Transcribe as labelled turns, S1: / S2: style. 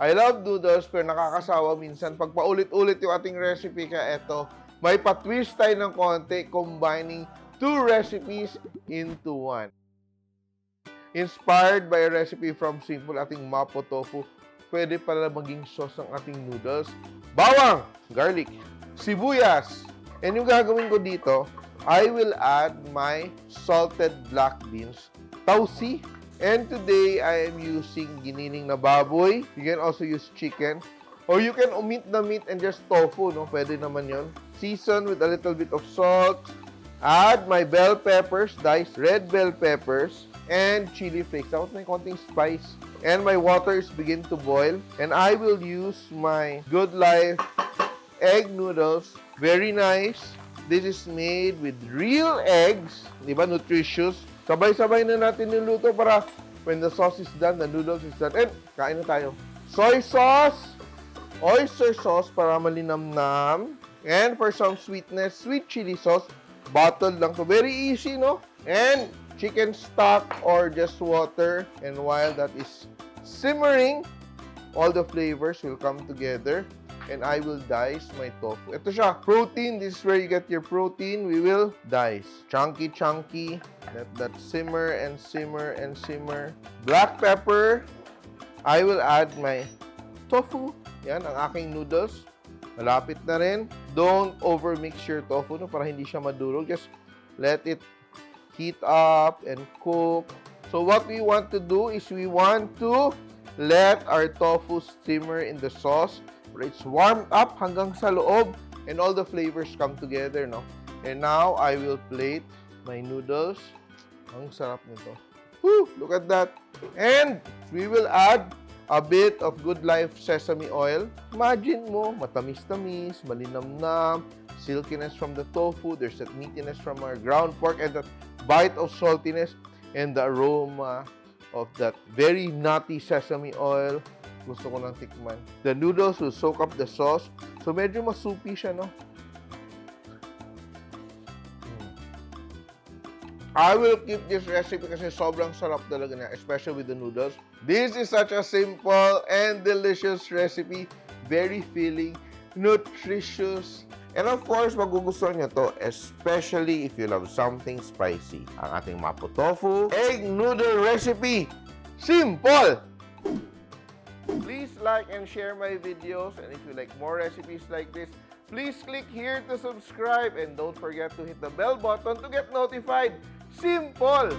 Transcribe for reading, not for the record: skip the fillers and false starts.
S1: I love noodles pero nakakasawa minsan pag paulit-ulit yung ating recipe. Kaya eto, may pa-twist tayo ng konti combining 2 recipes into 1. Inspired by a recipe from Simpol, ating Mapo Tofu, pwede pala maging sauce ang ating noodles. Bawang, garlic, sibuyas. And yung gagawin ko dito, I will add my salted black beans, tausi. And today, I am using giniling na baboy. You can also use chicken. Or you can omit the meat and just tofu, no? Pwede naman yun. Season with a little bit of salt. Add my bell peppers, diced red bell peppers, and chili flakes. Dapat may konting spice. And my water is begin to boil. And I will use my Good Life Egg Noodles. Very nice. This is made with real eggs. Diba? Nutritious. Sabay-sabay na natin niluto para when the sauce is done, the noodles is done. And kain na tayo. Soy sauce, oyster sauce para malinamnam. And for some sweetness, sweet chili sauce. Bottled lang to. Very easy, no? And chicken stock or just water. And while that is simmering, all the flavors will come together. And I will dice my tofu. Ito siya, protein. This is where you get your protein. We will dice. Chunky. Let that simmer and simmer and simmer. Black pepper. I will add my tofu. Yan, ang aking noodles. Malapit na rin. Don't overmix your tofu, no, para hindi siya madurog. Just let it heat up and cook. So what we want to do is we want to let our tofu simmer in the sauce. It's warmed up hanggang sa loob and all the flavors come together, no? And now, I will plate my noodles. Ang sarap nito. Woo! Look at that. And we will add a bit of Good Life Sesame Oil. Imagine mo, matamis-tamis, malinamnam, silkiness from the tofu, there's that meatiness from our ground pork, and that bite of saltiness, and the aroma of that very nutty sesame oil. Gusto ko nang tikman. The noodles will soak up the sauce. So, medyo masupi siya, no? I will keep this recipe kasi sobrang sarap talaga niya, especially with the noodles. This is such a simple and delicious recipe. Very filling, nutritious. And of course, magugustuhan niyo to, especially if you love something spicy. Ang ating Mapo Tofu Egg Noodle Recipe. Simple! Please like and share my videos, and if you like more recipes like this, please click here to subscribe and don't forget to hit the bell button to get notified. Simple!